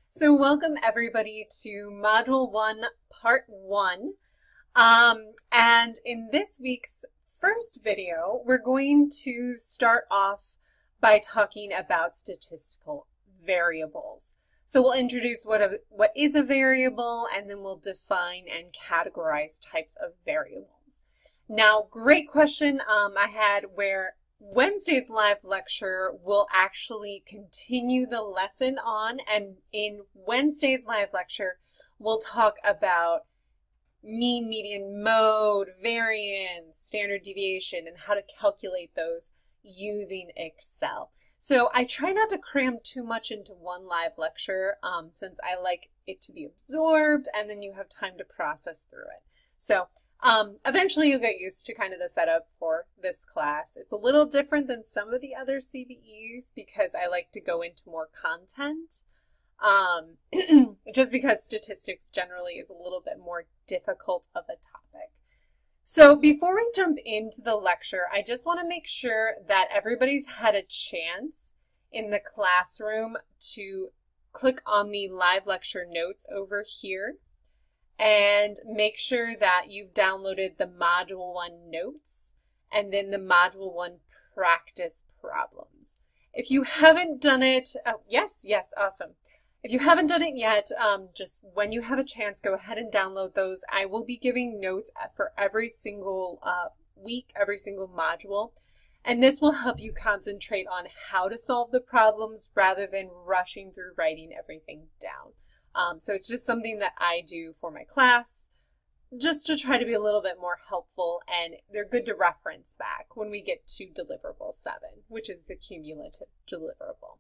So welcome everybody to Module 1, Part 1. And in this week's first video, we're going to start off by talking about statistical variables. So we'll introduce what is a variable, and then we'll define and categorize types of variables. Now, great question I had where Wednesday's live lecture will actually continue the lesson on, and in Wednesday's live lecture, we'll talk about mean, median, mode, variance, standard deviation, and how to calculate those using Excel. So I try not to cram too much into one live lecture since I like it to be absorbed and then you have time to process through it. So eventually you'll get used to kind of the setup for this class. It's a little different than some of the other CBEs because I like to go into more content. Just because statistics generally is a little bit more difficult of a topic. So before we jump into the lecture, I just want to make sure that everybody's had a chance in the classroom to click on the live lecture notes over here and make sure that you've downloaded the Module 1 notes and then the Module 1 practice problems. If you haven't done it, yes, awesome. If you haven't done it yet, just when you have a chance, go ahead and download those. I will be giving notes for every single week, every single module, and this will help you concentrate on how to solve the problems rather than rushing through writing everything down. So it's just something that I do for my class, just to try to be a little bit more helpful, and they're good to reference back when we get to deliverable 7, which is the cumulative deliverable.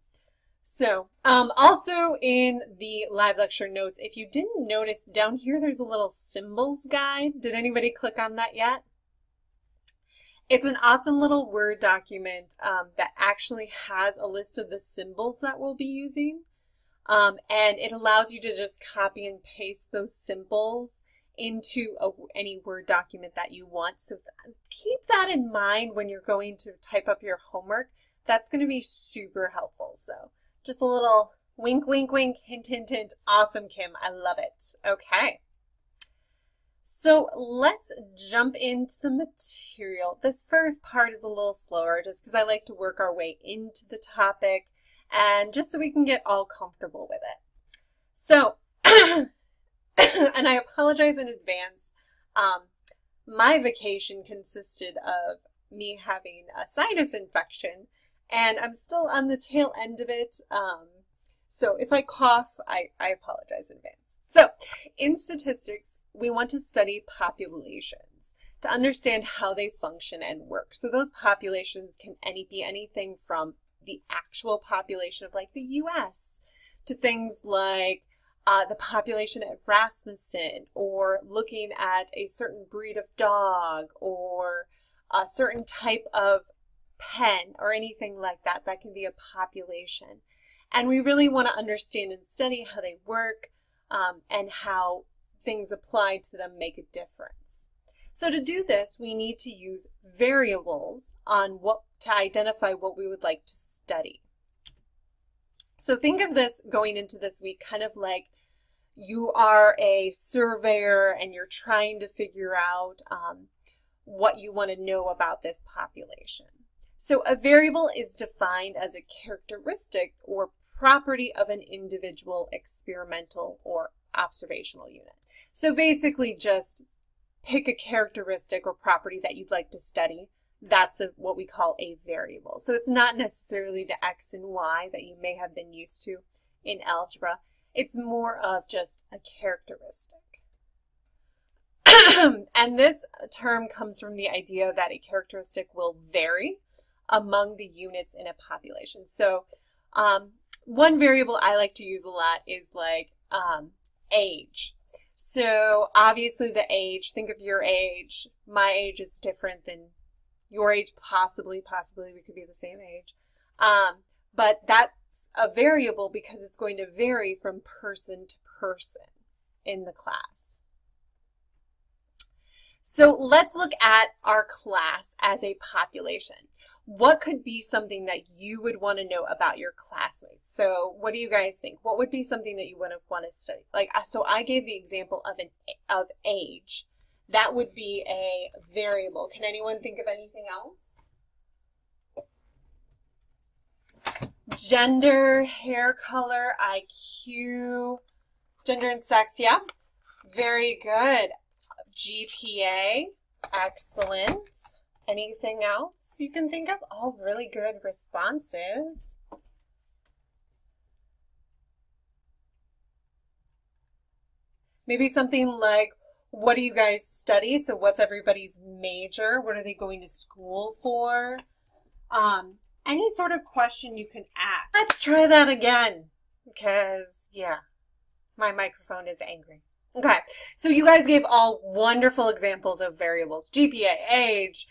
So also in the live lecture notes, if you didn't notice down here, there's a little symbols guide. Did anybody click on that yet? It's an awesome little Word document that actually has a list of the symbols that we'll be using. And it allows you to just copy and paste those symbols into any Word document that you want. So keep that in mind when you're going to type up your homework. That's going to be super helpful. So just a little wink, wink, wink, hint, hint, hint. Awesome, Kim. I love it. Okay. So let's jump into the material. This first part is a little slower just because I like to work our way into the topic and just so we can get all comfortable with it. So, and I apologize in advance. My vacation consisted of me having a sinus infection, and I'm still on the tail end of it. So if I cough, I apologize in advance. So in statistics, we want to study populations to understand how they function and work. So those populations can be anything from the actual population of like the US to things like the population at Rasmussen, or looking at a certain breed of dog or a certain type of pen or anything like that. That can be a population. And we really want to understand and study how they work and how things applied to them make a difference. So to do this, we need to use variables to identify what we would like to study. So think of this going into this week kind of like you are a surveyor and you're trying to figure out what you want to know about this population. So a variable is defined as a characteristic or property of an individual experimental or observational unit. So basically just pick a characteristic or property that you'd like to study. That's what we call a variable. So it's not necessarily the X and Y that you may have been used to in algebra. It's more of just a characteristic. And this term comes from the idea that a characteristic will vary among the units in a population. So one variable I like to use a lot is like age. So obviously the age, think of your age. My age is different than your age, possibly we could be the same age. But that's a variable because it's going to vary from person to person in the class. So let's look at our class as a population. What could be something that you would want to know about your classmates? So what do you guys think? What would be something that you would want to study? Like, so I gave the example of age. That would be a variable. Can anyone think of anything else? Gender, hair color, IQ, gender and sex, yeah. Very good. GPA, excellent. Anything else you can think of? All really good responses. Maybe something like, what do you guys study? So what's everybody's major? What are they going to school for? Any sort of question you can ask. Let's try that again because, yeah, my microphone is angry. Okay, so you guys gave all wonderful examples of variables. GPA, age,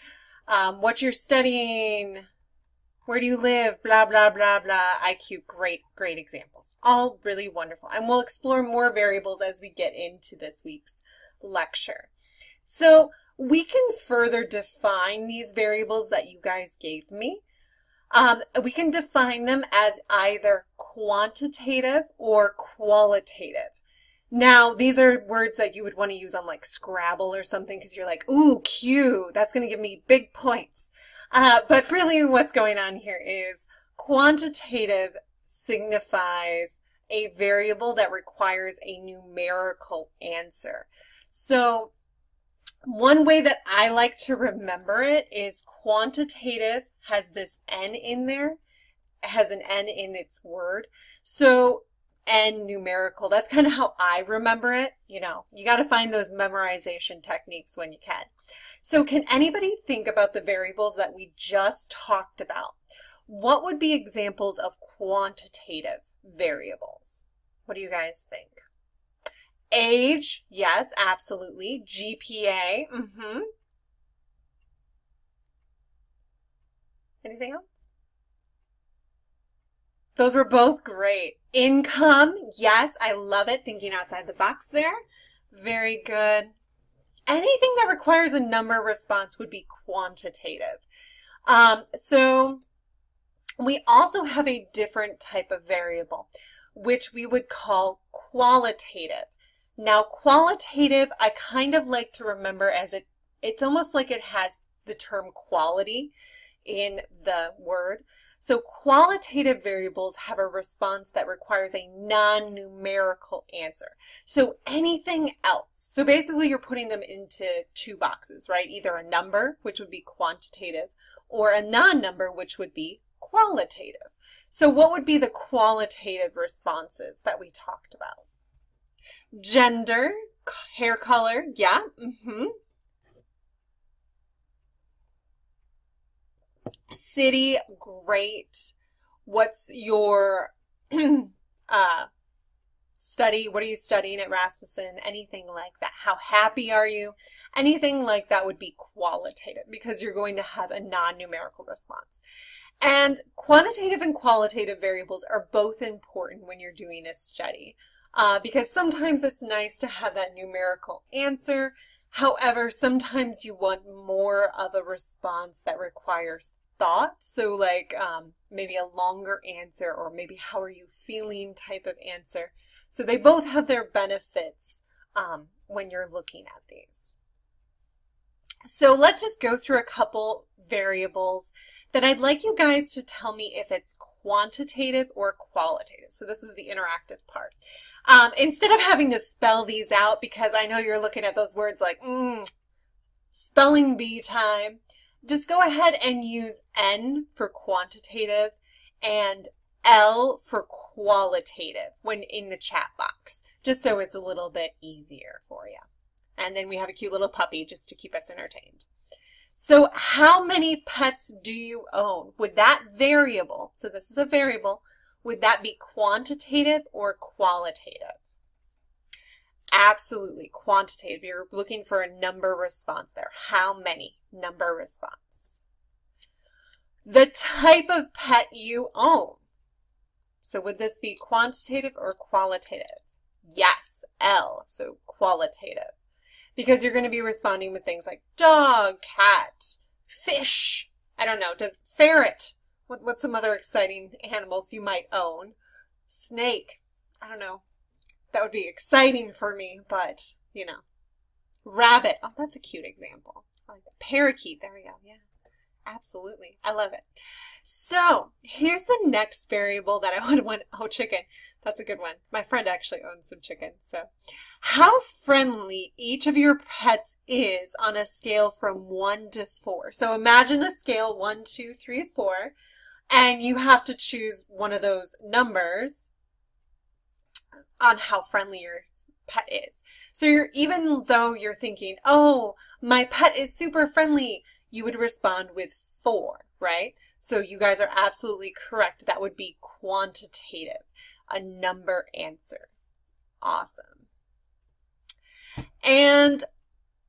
what you're studying, where do you live, blah, blah, blah, blah, IQ. Great, great examples. All really wonderful. And we'll explore more variables as we get into this week's lecture. So we can further define these variables that you guys gave me. We can define them as either quantitative or qualitative. Now, these are words that you would want to use on like Scrabble or something because you're like, ooh, Q, that's going to give me big points. But really what's going on here is quantitative signifies a variable that requires a numerical answer. So one way that I like to remember it is quantitative has this N in there, has an N in its word. So N numerical, that's kind of how I remember it. You know, you got to find those memorization techniques when you can. So can anybody think about the variables that we just talked about? What would be examples of quantitative variables? What do you guys think? Age, yes, absolutely. GPA, Anything else? Those were both great. Income, yes, I love it. Thinking outside the box there. Very good. Anything that requires a number response would be quantitative. So we also have a different type of variable, which we would call qualitative. Now, qualitative, I kind of like to remember as it's almost like it has the term quality in the word. So qualitative variables have a response that requires a non-numerical answer. So anything else. So basically you're putting them into two boxes, right? Either a number, which would be quantitative, or a non-number, which would be qualitative. So what would be the qualitative responses that we talked about? Gender, hair color, yeah, City, great. What's your study? What are you studying at Rasmussen? Anything like that. How happy are you? Anything like that would be qualitative because you're going to have a non-numerical response. And quantitative and qualitative variables are both important when you're doing a study because sometimes it's nice to have that numerical answer. However, sometimes you want more of a response that requires thought. So like maybe a longer answer or maybe how are you feeling type of answer. So they both have their benefits when you're looking at these. So let's just go through a couple variables that I'd like you guys to tell me if it's quantitative or qualitative. So this is the interactive part. Instead of having to spell these out, because I know you're looking at those words like, spelling bee time, just go ahead and use N for quantitative and L for qualitative when in the chat box, just so it's a little bit easier for you. And then we have a cute little puppy just to keep us entertained. So how many pets do you own? Would that variable, so this is a variable, would that be quantitative or qualitative? Absolutely quantitative. You're looking for a number response there. How many? Number response. The type of pet you own. So would this be quantitative or qualitative? Yes, L, so qualitative. because you're going to be responding with things like dog, cat, fish. I don't know. Does ferret? What's some other exciting animals you might own? Snake. I don't know. That would be exciting for me, but, you know. Rabbit. Oh, that's a cute example. I like that. Parakeet. There we go. Yeah, absolutely. I love it. So here's the next variable that I would want. Oh, chicken. That's a good one. My friend actually owns some chicken. So how friendly each of your pets is on a scale from 1 to 4. So imagine a scale 1, 2, 3, 4, and you have to choose one of those numbers on how friendly your pet is. So even though you're thinking, oh, my pet is super friendly, you would respond with 4, right? So you guys are absolutely correct. That would be quantitative, a number answer. Awesome. And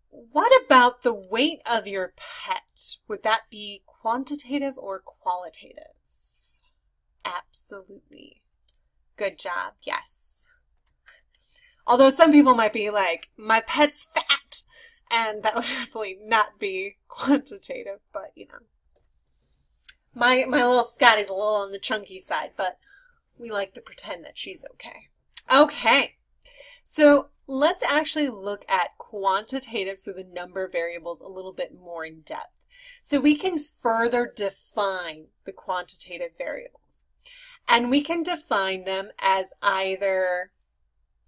what about the weight of your pet? Would that be quantitative or qualitative? Absolutely. Good job. Yes. Although some people might be like, my pet's fat, and that would definitely not be quantitative, but you know. My little Scotty's a little on the chunky side, but we like to pretend that she's okay. Okay, so let's actually look at quantitative, so the number variables, a little bit more in depth. So we can further define the quantitative variables, and we can define them as either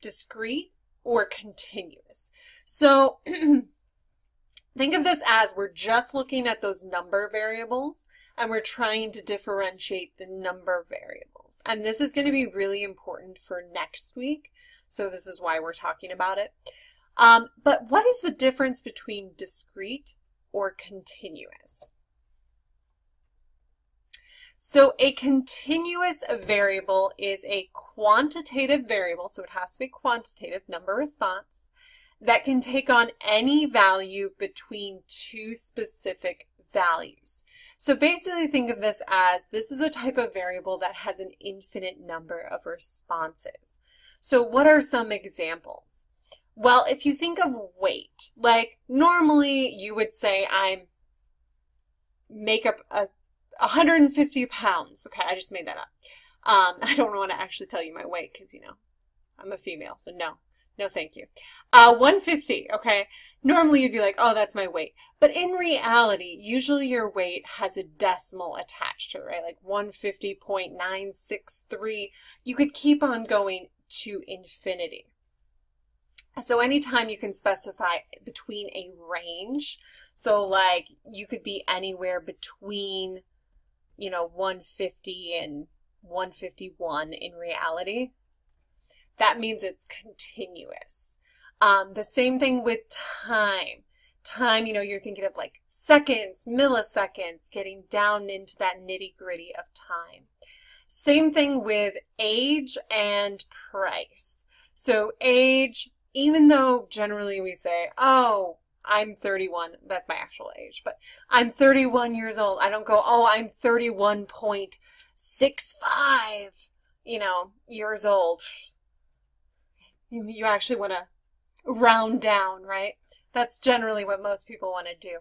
discrete or continuous. So think of this as we're just looking at those number variables and we're trying to differentiate the number variables. And this is going to be really important for next week. So this is why we're talking about it. But what is the difference between discrete or continuous? So a continuous variable is a quantitative variable, so it has to be quantitative, number response, that can take on any value between two specific values. So basically think of this as this is a type of variable that has an infinite number of responses. So what are some examples? Well, if you think of weight, like normally you would say make up 150 pounds. Okay, I just made that up. I don't want to actually tell you my weight because, you know, I'm a female, so no, thank you. 150, okay? Normally you'd be like, oh, that's my weight. But in reality, usually your weight has a decimal attached to it, right? Like 150.963. You could keep on going to infinity. So anytime you can specify between a range, so like you could be anywhere between, you know, 150 and 151 in reality, that means it's continuous. The same thing with time. Time, you know, you're thinking of like seconds, milliseconds, getting down into that nitty-gritty of time. Same thing with age and price. So age, even though generally we say, oh, I'm 31, that's my actual age, but I'm 31 years old. I don't go, oh, I'm 31.65, you know, years old. You actually want to round down, right? That's generally what most people want to do.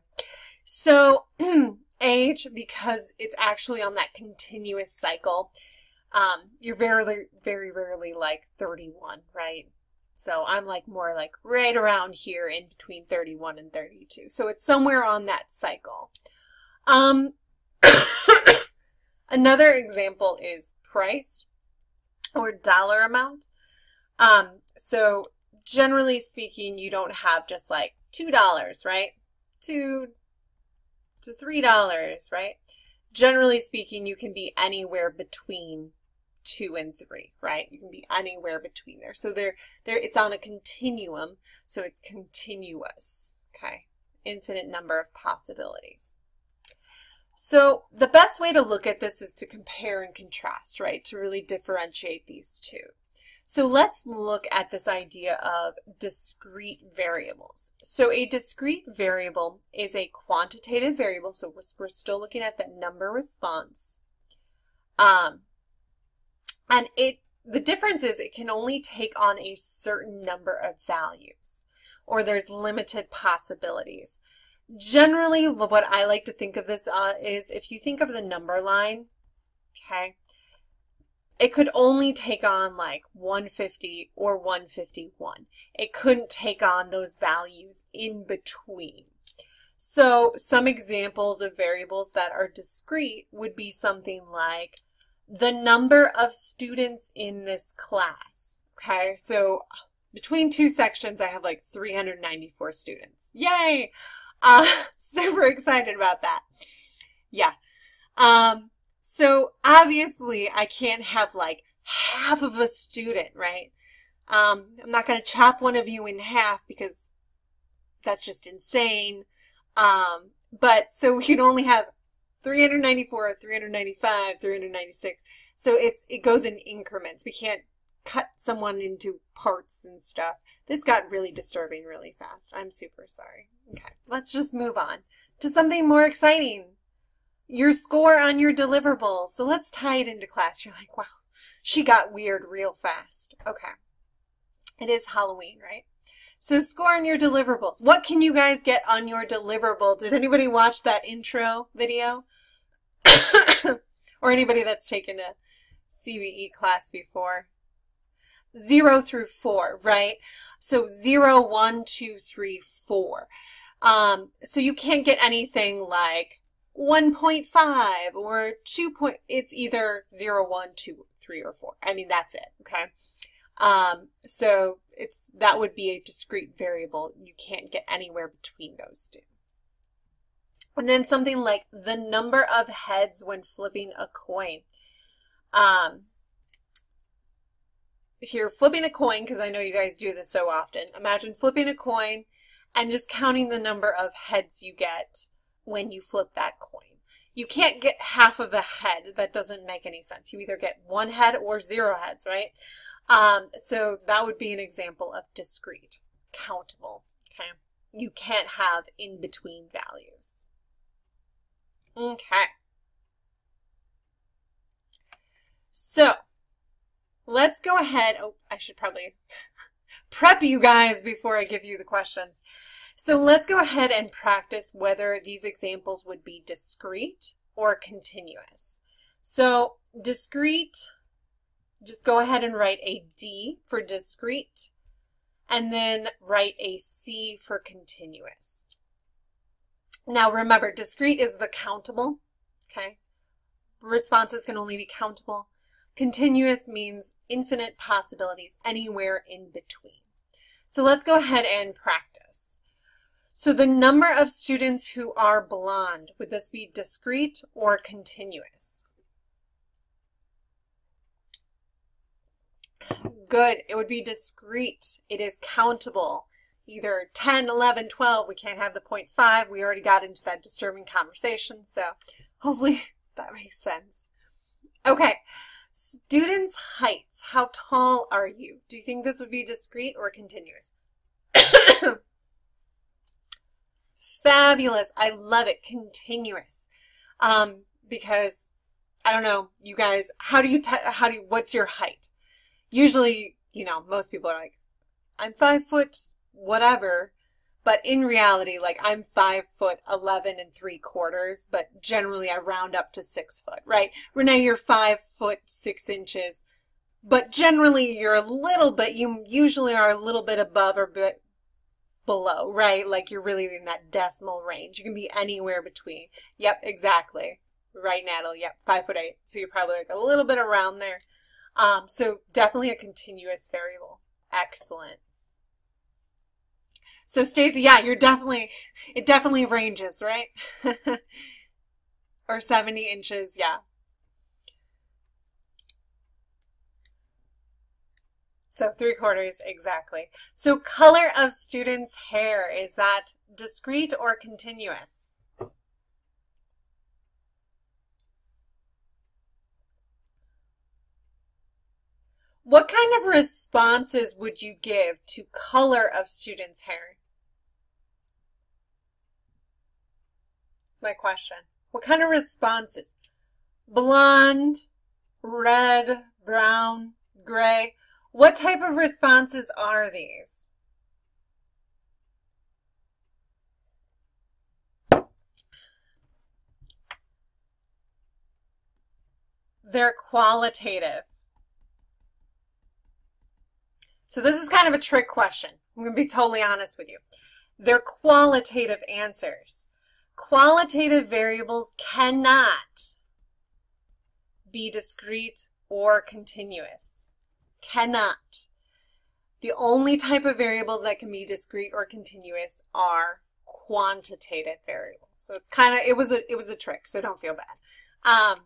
So age, because it's actually on that continuous cycle, you're very, very rarely like 31, right? So I'm like more like right around here in between 31 and 32. So it's somewhere on that cycle. Another example is price or dollar amount. So generally speaking, you don't have just like $2, right? $2 to $3, right? Generally speaking, you can be anywhere between 2 and 3, right? You can be anywhere between there. So it's on a continuum, so it's continuous, okay? Infinite number of possibilities. So the best way to look at this is to compare and contrast, right? To really differentiate these two. So let's look at this idea of discrete variables. So a discrete variable is a quantitative variable, so we're still looking at that number response. And it the difference is it can only take on a certain number of values, or there's limited possibilities. Generally, what I like to think of this is if you think of the number line, okay, it could only take on like 150 or 151. It couldn't take on those values in between. So some examples of variables that are discrete would be something like the number of students in this class. Okay, so between two sections, I have like 394 students. Yay! Super excited about that. Yeah. So obviously I can't have like half of a student, right? I'm not going to chop one of you in half because that's just insane. But so we can only have 394, 395, 396. So it goes in increments. We can't cut someone into parts and stuff. This got really disturbing really fast. I'm super sorry. Okay, let's just move on to something more exciting. Your score on your deliverable. So let's tie it into class. You're like, wow, she got weird real fast. Okay. It is Halloween, right? So score on your deliverables. What can you guys get on your deliverable? Did anybody watch that intro video? Or anybody that's taken a CBE class before? 0 through 4, right? So 0, 1, 2, 3, 4. So you can't get anything like 1.5 or 2. It's either 0, 1, 2, 3, or 4. I mean, that's it, okay? So that would be a discrete variable. You can't get anywhere between those two. And then something like the number of heads when flipping a coin. If you're flipping a coin, because I know you guys do this so often, imagine flipping a coin and just counting the number of heads you get when you flip that coin. You can't get half of the head. That doesn't make any sense. You either get 1 head or 0 heads, right? So that would be an example of discrete, countable, okay? You can't have in-between values. Okay. So let's go ahead. Oh, I should probably prep you guys before I give you the questions. So let's go ahead and practice whether these examples would be discrete or continuous. So discrete, just go ahead and write a D for discrete, and then write a C for continuous. Now remember, discrete is the countable, okay? Responses can only be countable. Continuous means infinite possibilities anywhere in between. So let's go ahead and practice. So the number of students who are blonde, would this be discrete or continuous? Good, it would be discrete. It is countable. Either 10, 11, 12, we can't have the 0.5. We already got into that disturbing conversation, so hopefully that makes sense. Okay, students' heights. How tall are you? Do you think this would be discrete or continuous? Fabulous. I love it. Continuous. Because, I don't know, you guys, what's your height? Usually, you know, most people are like, I'm 5 foot whatever, but in reality, like I'm 5'11 3/4, but generally I round up to 6 foot, right? Renee, you're 5 foot 6 inches, but generally you're a little bit, you usually are a little bit above or bit below, right? Like you're really in that decimal range. You can be anywhere between. Yep, exactly. Right, Natalie? Yep, 5'8". So you're probably like a little bit around there. So definitely a continuous variable. Excellent. So Stacy, yeah, it definitely ranges, right? Or 70 inches, yeah. So 3/4, exactly. So color of students' hair, is that discrete or continuous? What kind of responses would you give to color of students' hair? That's my question. What kind of responses? Blonde, red, brown, Gray. What type of responses are these? They're qualitative. So this is kind of a trick question. I'm going to be totally honest with you. They're qualitative answers. Qualitative variables cannot be discrete or continuous. Cannot. The only type of variables that can be discrete or continuous are quantitative variables. So it's kind of, it was a trick, so don't feel bad.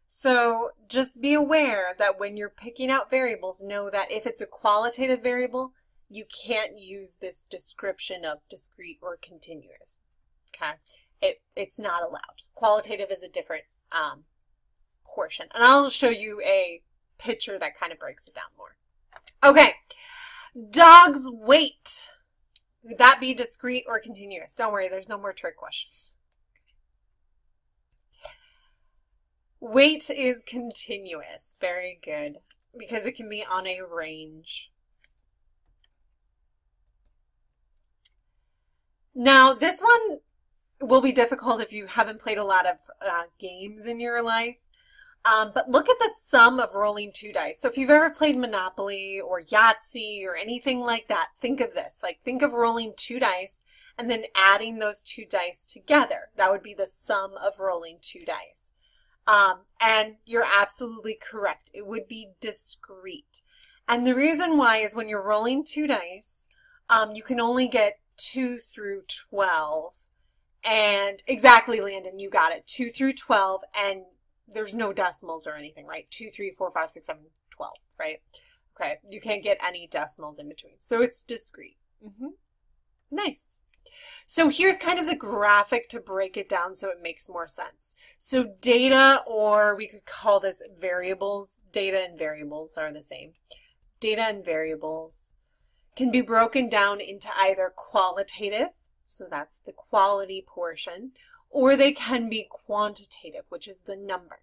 So just be aware that when you're picking out variables, know that if it's a qualitative variable, you can't use this description of discrete or continuous. Okay, it's not allowed. Qualitative is a different portion, and I'll show you a picture that kind of breaks it down more. Okay, dog's weight. Would that be discrete or continuous? Don't worry, there's no more trick questions. Weight is continuous. Very good, because it can be on a range. Now, this one will be difficult if you haven't played a lot of games in your life. But look at the sum of rolling 2 dice. So if you've ever played Monopoly or Yahtzee or anything like that, think of this. Like, think of rolling 2 dice and then adding those 2 dice together. That would be the sum of rolling 2 dice. And you're absolutely correct. It would be discrete. And the reason why is when you're rolling 2 dice, you can only get 2 through 12. And exactly, Landon, you got it. 2 through 12, and there's no decimals or anything, right? 2, 3, 4, 5, 6, 7, 12, right? Okay, you can't get any decimals in between. So it's discrete. Nice. So here's kind of the graphic to break it down so it makes more sense. So data, or we could call this variables, data and variables are the same. Data and variables can be broken down into either qualitative, so that's the quality portion, or they can be quantitative, which is the number.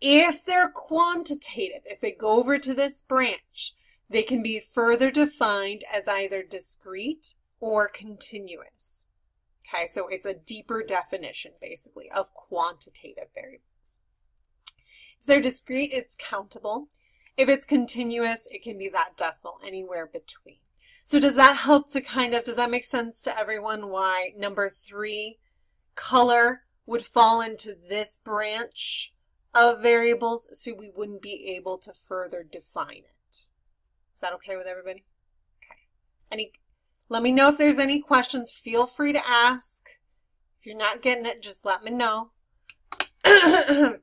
If they're quantitative, if they go over to this branch, they can be further defined as either discrete or continuous. Okay, so it's a deeper definition, basically, of quantitative variables. If they're discrete, it's countable. If it's continuous, it can be that decimal, anywhere between. So does that help to does that make sense to everyone why number 3, color, would fall into this branch of variables, so we wouldn't be able to further define it? Is that okay with everybody? Okay. Let me know if there's any questions. Feel free to ask. If you're not getting it, just let me know. Oh.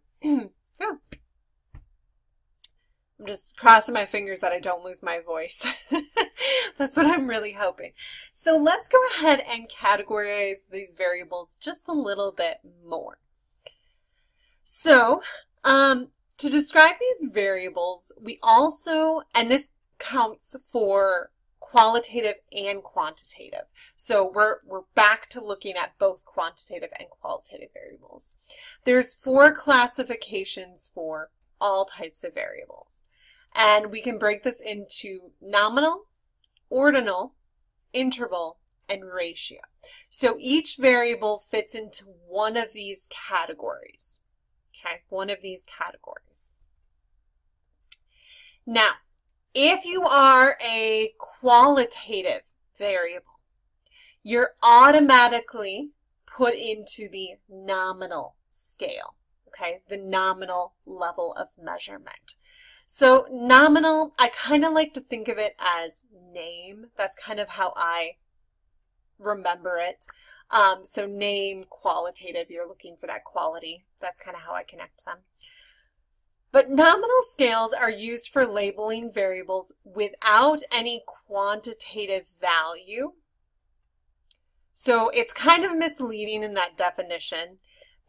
I'm just crossing my fingers that I don't lose my voice. That's what I'm really hoping. So let's go ahead and categorize these variables just a little bit more. So to describe these variables, we also, and this counts for qualitative and quantitative. So we're back to looking at both quantitative and qualitative variables. There's 4 classifications for all types of variables. And we can break this into nominal, ordinal, interval, and ratio. So each variable fits into one of these categories. Okay, one of these categories. Now, if you are a qualitative variable, you're automatically put into the nominal scale, okay, the nominal level of measurement. So nominal, I kind of like to think of it as name. That's kind of how I remember it. So name, qualitative, you're looking for that quality. That's kind of how I connect them. But nominal scales are used for labeling variables without any quantitative value. So it's kind of misleading in that definition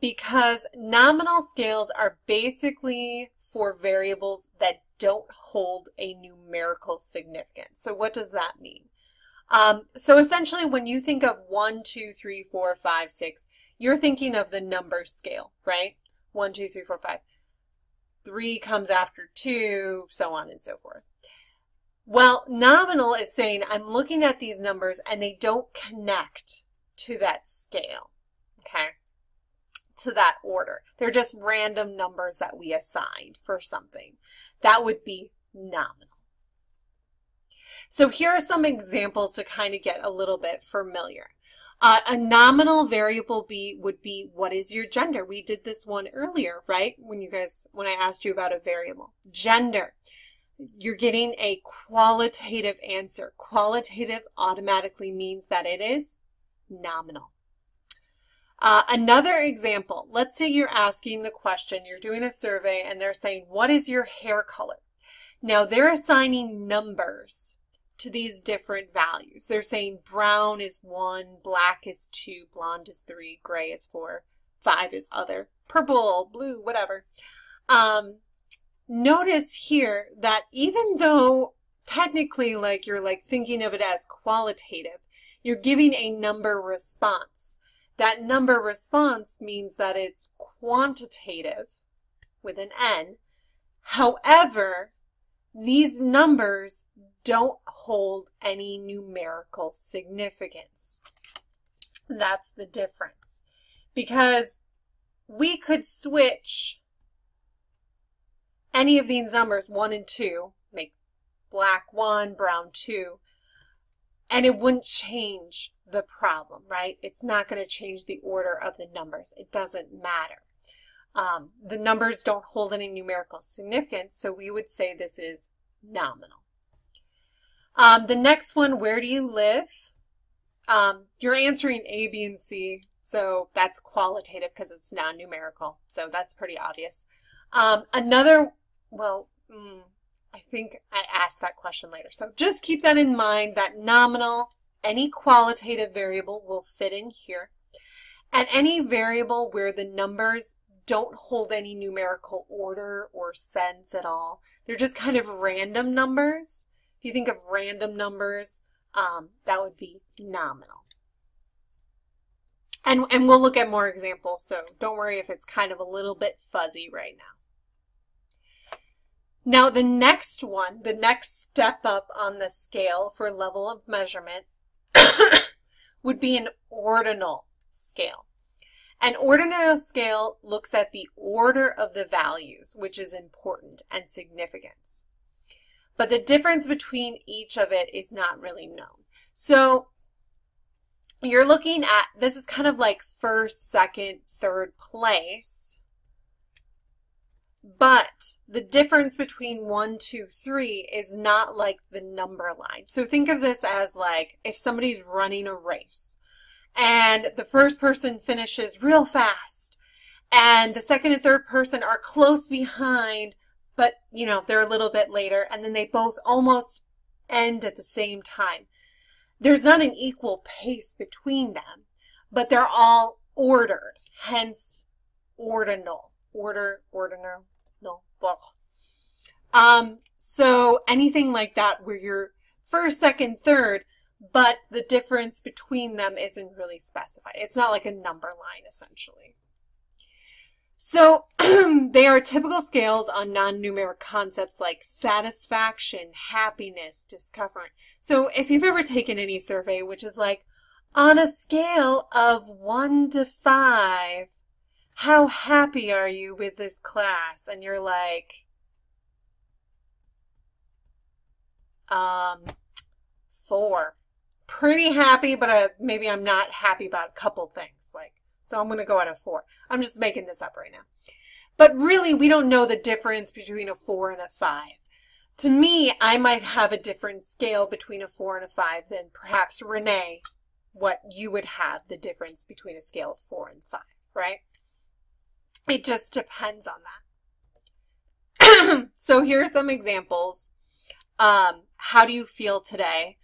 because nominal scales are basically for variables that don't hold a numerical significance. So what does that mean? So essentially when you think of 1, 2, 3, 4, 5, 6, you're thinking of the number scale, right? 1, 2, 3, 4, 5. 3 comes after 2, so on and so forth. Well, nominal is saying I'm looking at these numbers and they don't connect to that scale, okay, to that order. They're just random numbers that we assigned for something. That would be nominal. So here are some examples to kind of get a little bit familiar. A nominal variable would be, what is your gender? We did this one earlier, right? When I asked you about a variable. Gender. You're getting a qualitative answer. Qualitative automatically means that it is nominal. Another example, let's say you're asking the question, you're doing a survey and they're saying, what is your hair color? Now they're assigning numbers to these different values. They're saying brown is 1, black is 2, blonde is 3, gray is 4, 5 is other, purple, blue, whatever. Notice here that even though technically you're thinking of it as qualitative, you're giving a number response. That number response means that it's quantitative with an N. However, these numbers don't hold any numerical significance. That's the difference. Because we could switch any of these numbers, 1 and 2, make black 1, brown 2, and it wouldn't change the problem, right? It's not going to change the order of the numbers. It doesn't matter. The numbers don't hold any numerical significance, so we would say this is nominal. The next one, where do you live? You're answering A, B, and C, so that's qualitative because it's non-numerical, so that's pretty obvious. I think I asked that question later, so just keep that in mind, that nominal, any qualitative variable will fit in here, and any variable where the numbers don't hold any numerical order or sense at all. They're just kind of random numbers. If you think of random numbers, that would be nominal. And we'll look at more examples, so don't worry if it's kind of a little bit fuzzy right now. Now the next one, the next step up on the scale for level of measurement would be an ordinal scale. An ordinal scale looks at the order of the values, which is important, and significance. But the difference between each of it is not really known. So you're looking at, this is kind of like first, second, third place. But the difference between 1, 2, 3 is not like the number line. So think of this as like if somebody's running a race and the first person finishes real fast and the second and third person are close behind, but you know, they're a little bit later, and then they both almost end at the same time. There's not an equal pace between them, but they're all ordered, hence ordinal. Ordinal. So anything like that where you're first, second, third, but the difference between them isn't really specified. It's not like a number line, essentially. So they are typical scales on non-numeric concepts like satisfaction, happiness, discomfort. So if you've ever taken any survey, which is like, on a scale of 1 to 5, how happy are you with this class? And you're like, 4. Pretty happy, but maybe I'm not happy about a couple things. So I'm going to go at a 4. I'm just making this up right now. But really, we don't know the difference between a 4 and a 5. To me, I might have a different scale between a 4 and a 5 than perhaps Renee, what you would have the difference between a scale of 4 and 5, right? It just depends on that. So here are some examples. How do you feel today?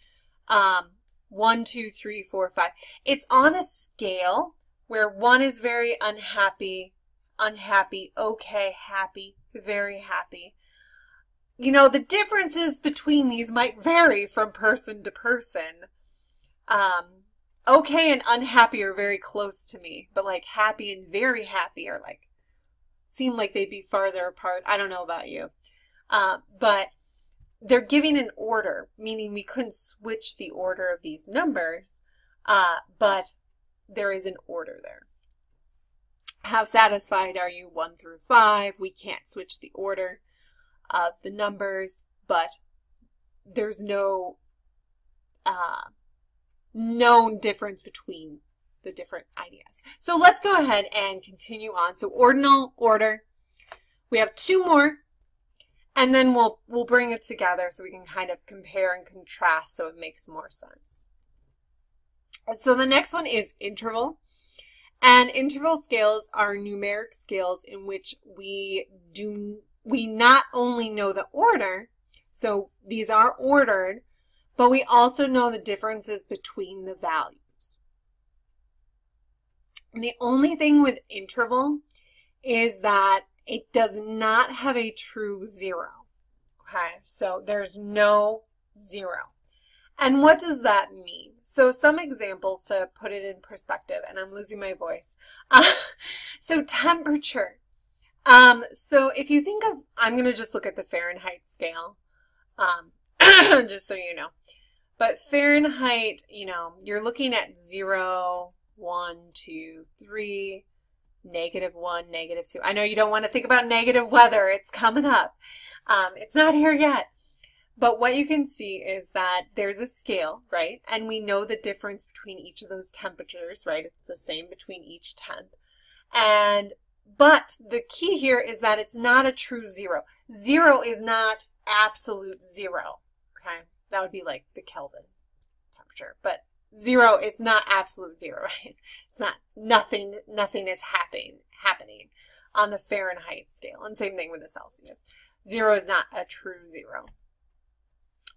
1, 2, 3, 4, 5. It's on a scale where 1 is very unhappy, okay, happy, very happy. You know, the differences between these might vary from person to person. Okay and unhappy are very close to me, but like happy and very happy are like seem like they'd be farther apart. I don't know about you. But they're giving an order, meaning we couldn't switch the order of these numbers, but there is an order there. How satisfied are you? 1 through 5. We can't switch the order of the numbers, but there's no known difference between the different ideas. So let's go ahead and continue on. So ordinal, order. We have 2 more, and then we'll bring it together so we can kind of compare and contrast so it makes more sense. So the next one is interval. And interval scales are numeric scales in which we not only know the order, so these are ordered, but we also know the differences between the values. And the only thing with interval is that it does not have a true 0. Okay, so there's no 0. And what does that mean? So some examples to put it in perspective, and I'm losing my voice. So temperature. So if you think of, I'm going to just look at the Fahrenheit scale, just so you know. But Fahrenheit, you know, you're looking at 0, 1, 2, 3, -1, -2. I know you don't want to think about negative weather. It's coming up. It's not here yet. But what you can see is that there's a scale, right? And we know the difference between each of those temperatures, right? It's the same between each temp. But the key here is that it's not a true 0. 0 is not absolute 0, okay? That would be like the Kelvin temperature. But 0 is not absolute 0, right? It's not, nothing is happening on the Fahrenheit scale. And same thing with the Celsius. 0 is not a true 0,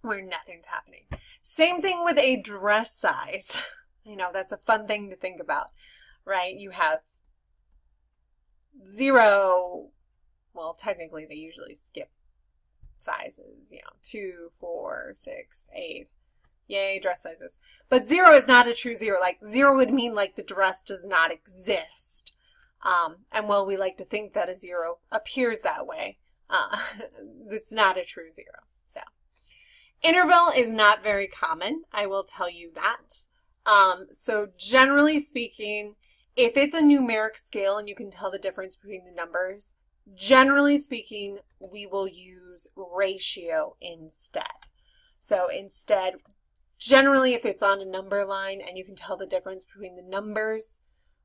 where nothing's happening. Same thing with a dress size. You know, that's a fun thing to think about, right? You have 0, well, technically they usually skip sizes, you know, 2, 4, 6, 8. Yay, dress sizes. But 0 is not a true 0. Like 0 would mean like the dress does not exist. And well, we like to think that a 0 appears that way. It's not a true 0. So interval is not very common, I will tell you that. So generally speaking, if it's a numeric scale and you can tell the difference between the numbers, generally speaking, we will use ratio instead. So instead, generally if it's on a number line and you can tell the difference between the numbers,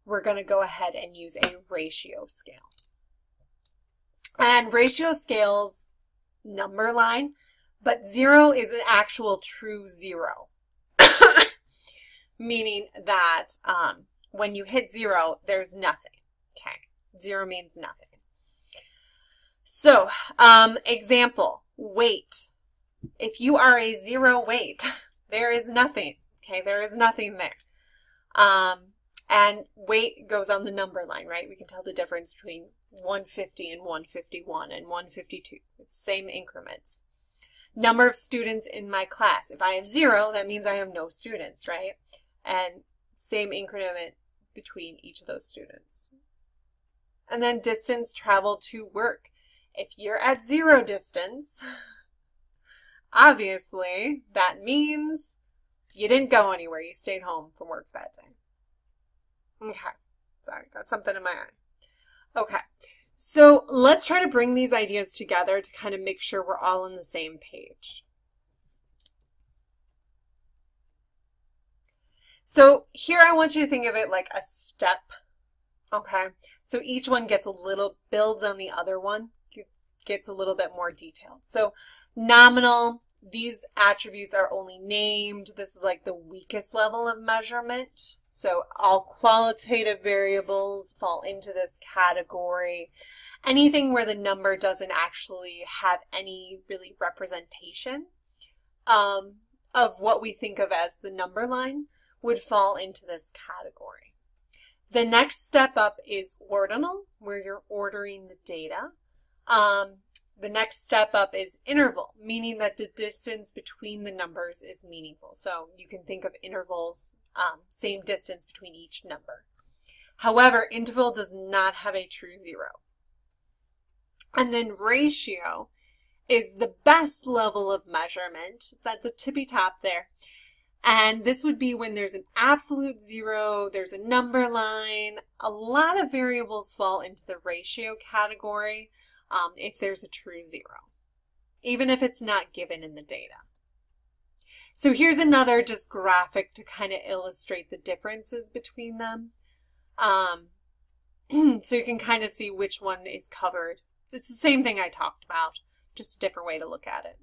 we're going to go ahead and use a ratio scale. And ratio scales, number line, but 0 is an actual true 0, meaning that when you hit 0, there's nothing. Okay, 0 means nothing. So, example, weight. If you are a 0 weight, there is nothing. Okay, there is nothing there. And weight goes on the number line, right? We can tell the difference between 150 and 151 and 152. It's same increments. Number of students in my class. If I have 0, that means I have no students, right? And same increment between each of those students. And then distance traveled to work. If you're at 0 distance, obviously that means you didn't go anywhere. You stayed home from work that day. Okay. Sorry, got something in my eye. Okay. So let's try to bring these ideas together to kind of make sure we're all on the same page. So here I want you to think of it like a step, okay? So each one gets a little, builds on the other one, gets a little bit more detailed. So nominal, these attributes are only named. This is like the weakest level of measurement. So all qualitative variables fall into this category. Anything where the number doesn't actually have any really representation of what we think of as the number line would fall into this category. The next step up is ordinal, where you're ordering the data. The next step up is interval, meaning that the distance between the numbers is meaningful. So you can think of intervals, same distance between each number. However, interval does not have a true 0. And then ratio is the best level of measurement. It's at the tippy top there. And this would be when there's an absolute zero, there's a number line. A lot of variables fall into the ratio category if there's a true zero, even if it's not given in the data. So here's another just graphic to kind of illustrate the differences between them. So you can kind of see which one is covered. It's the same thing I talked about, just a different way to look at it.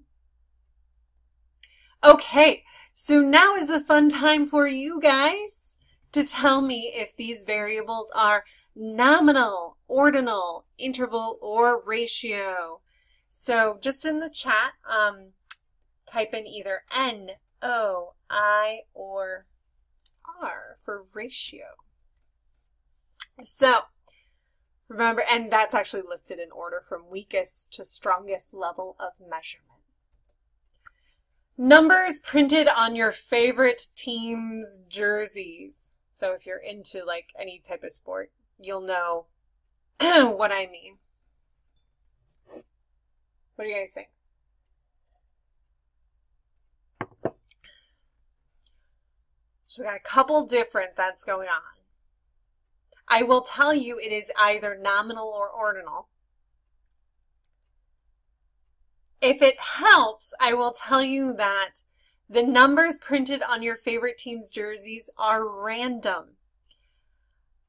Okay, so now is the fun time for you guys to tell me if these variables are nominal, ordinal, interval, or ratio. So just in the chat, type in either N, O, I, or R for ratio. So remember, and that's actually listed in order from weakest to strongest level of measurement. Numbers printed on your favorite team's jerseys. So if you're into like any type of sport, you'll know what I mean. What do you guys think? So we got a couple different that's going on. I will tell you it is either nominal or ordinal. If it helps, I will tell you that the numbers printed on your favorite team's jerseys are random.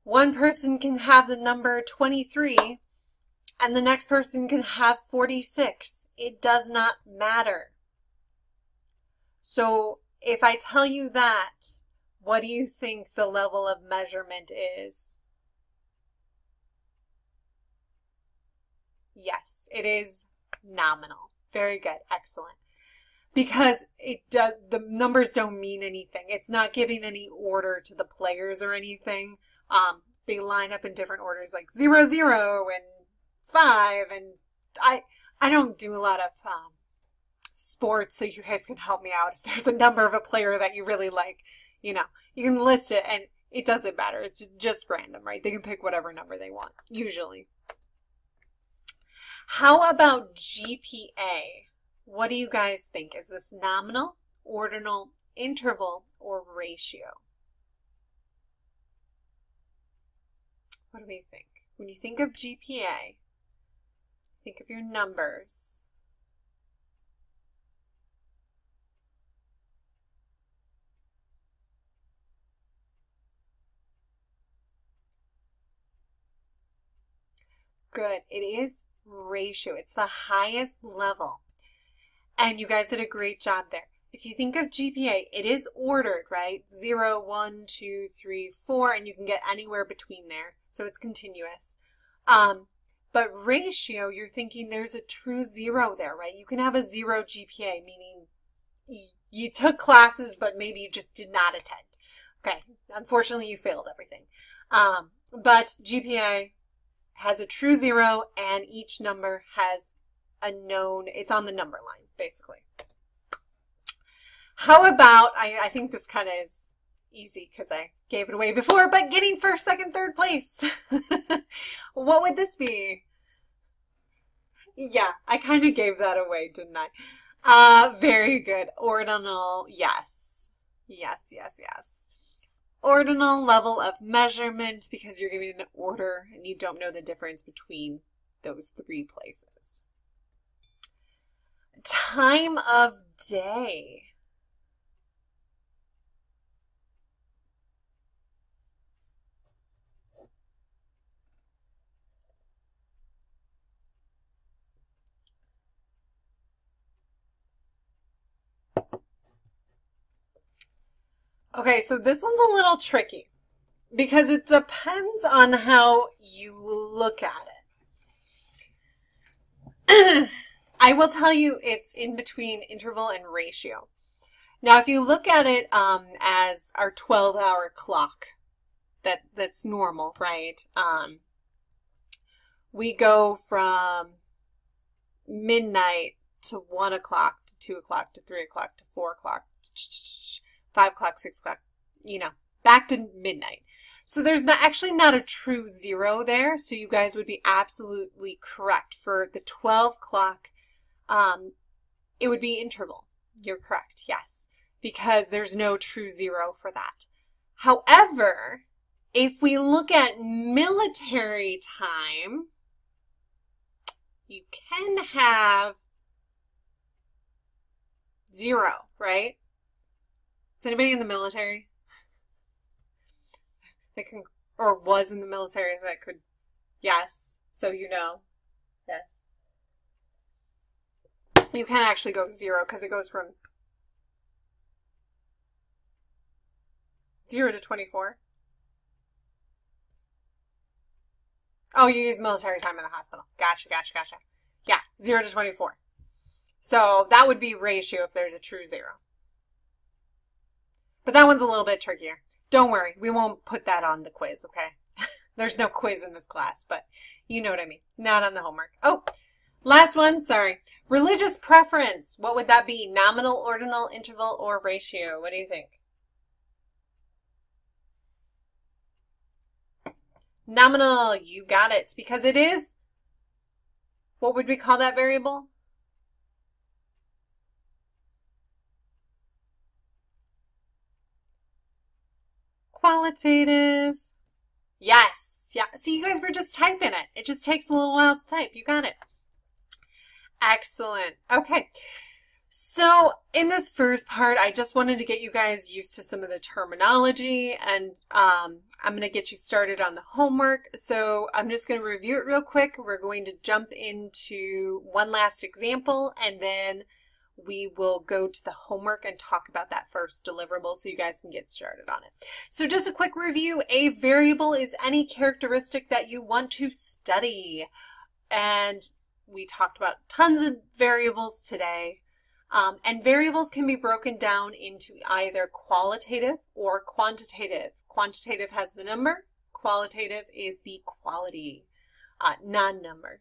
One person can have the number 23 and the next person can have 46. It does not matter. So if I tell you that, what do you think the level of measurement is? Yes, it is nominal. Very good. Excellent. Because the numbers don't mean anything. It's not giving any order to the players or anything. They line up in different orders like 0, 0 and 5. And I don't do a lot of sports, so you guys can help me out. If there's a number of a player that you really like, you know, you can list it and it doesn't matter. It's just random, right? They can pick whatever number they want, usually. How about GPA? What do you guys think? Is this nominal, ordinal, interval, or ratio? What do we think? When you think of GPA, think of your numbers. Good. It is ratio. It's the highest level. And you guys did a great job there. If you think of GPA, it is ordered, right? 0, 1, 2, 3, 4, and you can get anywhere between there. So it's continuous. But ratio, you're thinking there's a true zero there, right? You can have a 0 GPA, meaning you took classes, but maybe you just did not attend. Okay, unfortunately you failed everything. But GPA has a true zero, and each number has a known, it's on the number line, basically. How about, I think this kind of is easy because I gave it away before, but getting first, second, third place. What would this be? Yeah, I kind of gave that away, didn't I? Very good. Ordinal, yes. Yes, yes, yes. Ordinal level of measurement because you're giving an order and you don't know the difference between those three places. Time of day. Okay, so this one's a little tricky because it depends on how you look at it. I will tell you it's in between interval and ratio. Now, if you look at it as our 12-hour clock, that's normal, right? We go from midnight to 1 o'clock to 2 o'clock to 3 o'clock to 4 o'clock, 5 o'clock, 6 o'clock, you know, back to midnight. So there's actually not a true 0 there. So you guys would be absolutely correct. For the 12 clock, it would be interval. You're correct, yes, because there's no true 0 for that. However, if we look at military time, you can have 0, right? Is anybody in the military that can, or was in the military that could, yes, so you know, yes. You can actually go 0 because it goes from 0 to 24. Oh, you use military time in the hospital. Gotcha, gotcha, gotcha. Yeah, 0 to 24. So that would be ratio if there's a true 0. But that one's a little bit trickier. Don't worry, we won't put that on the quiz, okay? There's no quiz in this class, but you know what I mean. Not on the homework. Oh, last one, sorry. Religious preference. What would that be? Nominal, ordinal, interval, or ratio? What do you think? Nominal, you got it, because it is, what would we call that variable? Qualitative. Yes. Yeah. See, you guys were just typing it. It just takes a little while to type. You got it. Excellent. Okay. So in this first part, I just wanted to get you guys used to some of the terminology, and I'm going to get you started on the homework. So I'm just going to review it real quick. We're going to jump into one last example, and then we will go to the homework and talk about that first deliverable so you guys can get started on it. So just a quick review. A variable is any characteristic that you want to study. And we talked about tons of variables today. And variables can be broken down into either qualitative or quantitative. Quantitative has the number. Qualitative is the quality, non-number.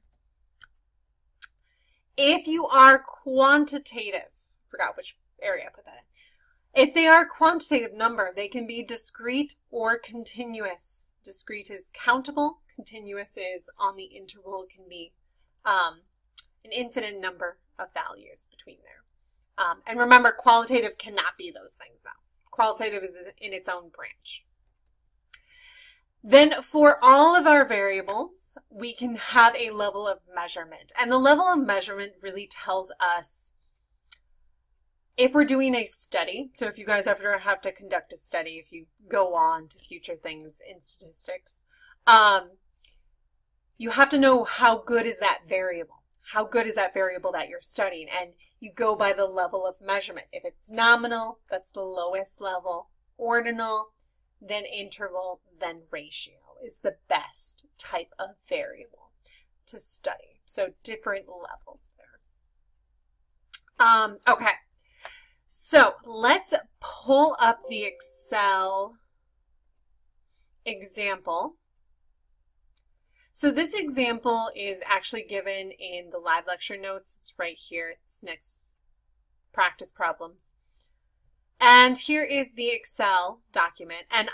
If you are quantitative, forgot which area I put that in. If they are a quantitative number, they can be discrete or continuous. Discrete is countable. Continuous is on the interval. It can be an infinite number of values between there. And remember, qualitative cannot be those things though. Qualitative is in its own branch. Then for all of our variables, we can have a level of measurement. And the level of measurement really tells us if we're doing a study. So if you guys ever have to conduct a study, if you go on to future things in statistics, you have to know how good is that variable. How good is that variable that you're studying? And you go by the level of measurement. If it's nominal, that's the lowest level. Ordinal, then interval, then ratio is the best type of variable to study. So different levels there. Okay, so let's pull up the Excel example. So this example is actually given in the live lecture notes. It's right here. It's next practice problems. And here is the Excel document. And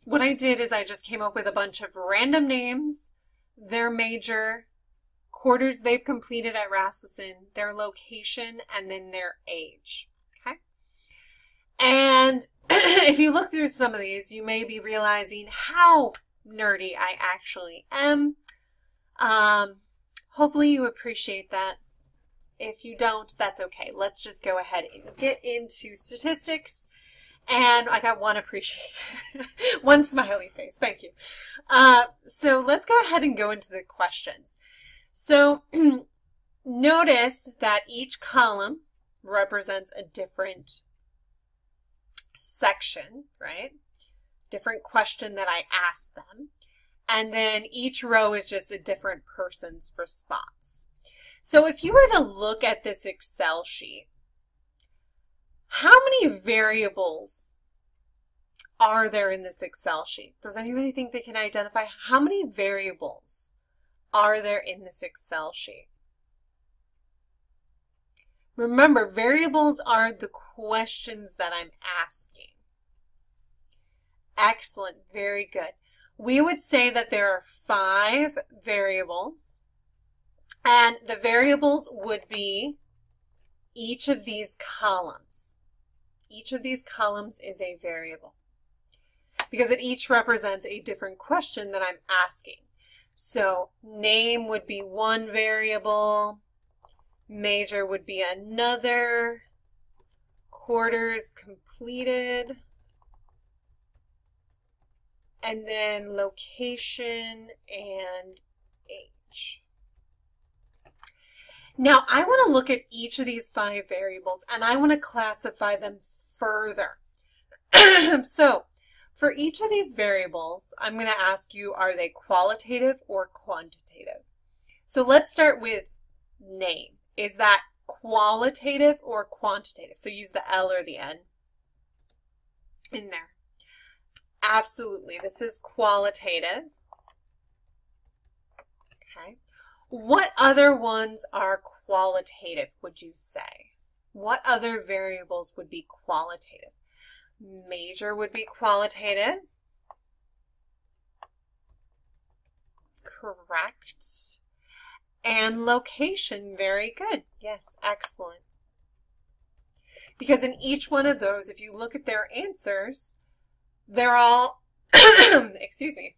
what I did is I just came up with a bunch of random names, their major, quarters they've completed at Rasmussen, their location, and then their age. Okay. And if you look through some of these, you may be realizing how nerdy I actually am. Hopefully you appreciate that. If you don't, that's okay. Let's just go ahead and get into statistics. And I got one appreciation, one smiley face. Thank you. So let's go ahead and go into the questions. So notice that each column represents a different section, right? Different question that I asked them. And then each row is just a different person's response. So if you were to look at this Excel sheet, how many variables are there in this Excel sheet? Does anybody think they can identify how many variables are there in this Excel sheet? Remember, variables are the questions that I'm asking. Excellent. Very good. We would say that there are 5 variables, and the variables would be each of these columns. Each of these columns is a variable because it each represents a different question that I'm asking. So name would be one variable, major would be another, quarters completed, and then location and age. Now I want to look at each of these 5 variables and I want to classify them further. So for each of these variables, I'm going to ask you, are they qualitative or quantitative? So let's start with name. Is that qualitative or quantitative? So use the L or the N in there. Absolutely, this is qualitative. Okay. What other ones are qualitative, would you say? What other variables would be qualitative? Major would be qualitative. Correct. And location, very good. Yes, excellent. Because in each one of those, if you look at their answers, they're all, excuse me,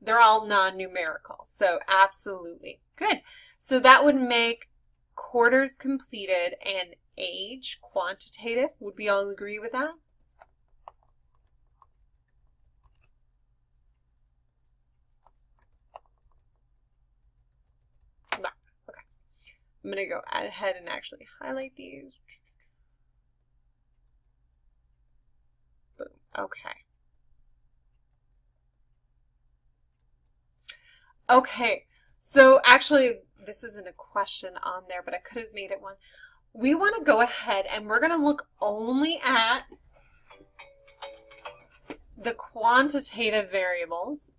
they're all non-numerical. So absolutely. Good. So that would make quarters completed and age quantitative. Would we all agree with that? No. Okay. I'm going to go ahead and actually highlight these. Boom. Okay. Okay, so actually this isn't a question on there, but I could have made it one. We want to go ahead and we're going to look only at the quantitative variables,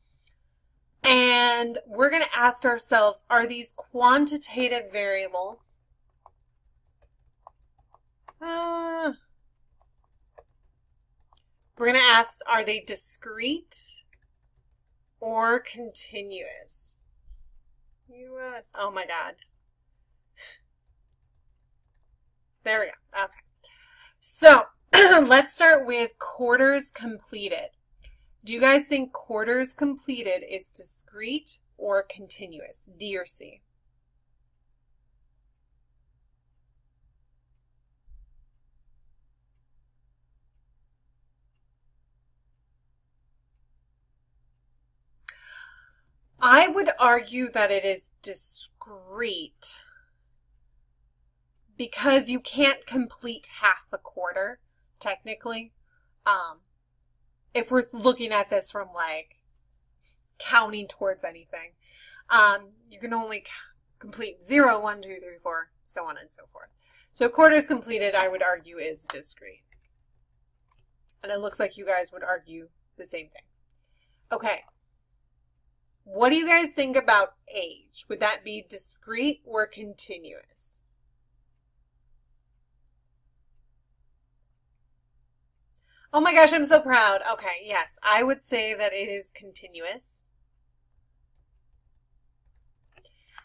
and we're going to ask ourselves, are these quantitative variables we're going to ask, are they discrete or continuous? US. Oh my God. There we go. Okay. So let's start with quarters completed. Do you guys think quarters completed is discrete or continuous? D or C? I would argue that it is discrete because you can't complete half a quarter, technically. If we're looking at this from like counting towards anything, you can only complete 0, 1, 2, 3, 4, so on and so forth. So quarters completed, I would argue, is discrete. And it looks like you guys would argue the same thing. Okay. What do you guys think about age? Would that be discrete or continuous? Oh my gosh, I'm so proud. Okay, yes, I would say that it is continuous.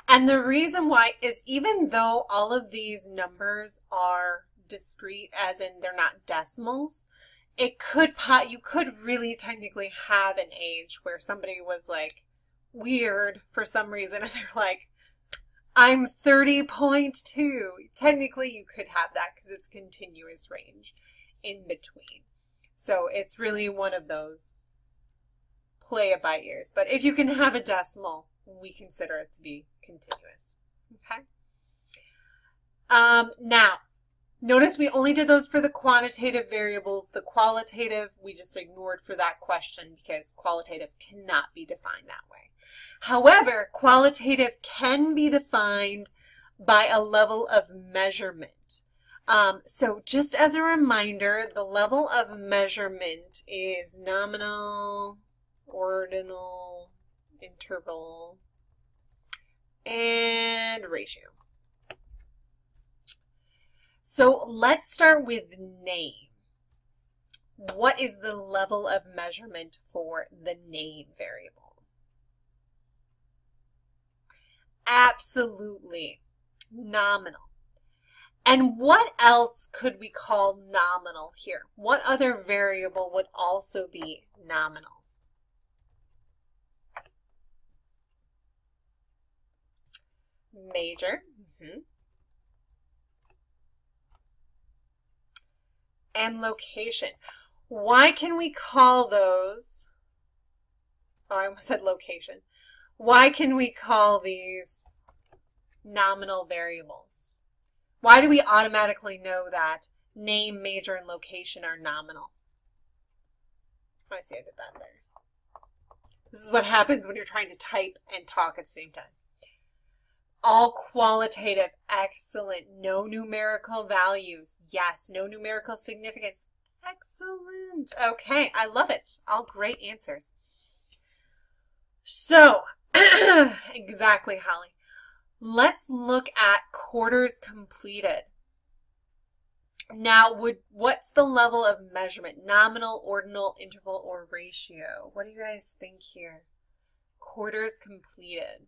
And the reason why is even though all of these numbers are discrete, as in they're not decimals, it could you could really technically have an age where somebody was like weird for some reason and they're like, I'm 30.2. Technically you could have that because it's continuous range in between. So it's really one of those play it by ears. But if you can have a decimal, we consider it to be continuous. Okay. Now, notice we only did those for the quantitative variables. The qualitative we just ignored for that question because qualitative cannot be defined that way. However, qualitative can be defined by a level of measurement. So just as a reminder, the level of measurement is nominal, ordinal, interval, and ratio. So let's start with name. what is the level of measurement for the name variable? Absolutely. Nominal. And what else could we call nominal here? What other variable would also be nominal? Major. And location. Why can we call those, oh, I almost said location. Why can we call these nominal variables? Why do we automatically know that name, major, and location are nominal? I see I did that there. This is what happens when you're trying to type and talk at the same time. All qualitative, excellent. No numerical values. Yes, no numerical significance. Excellent. Okay, I love it. All great answers. So, exactly, Holly. Let's look at quarters completed. Now, what's the level of measurement? Nominal, ordinal, interval, or ratio? What do you guys think here? Quarters completed.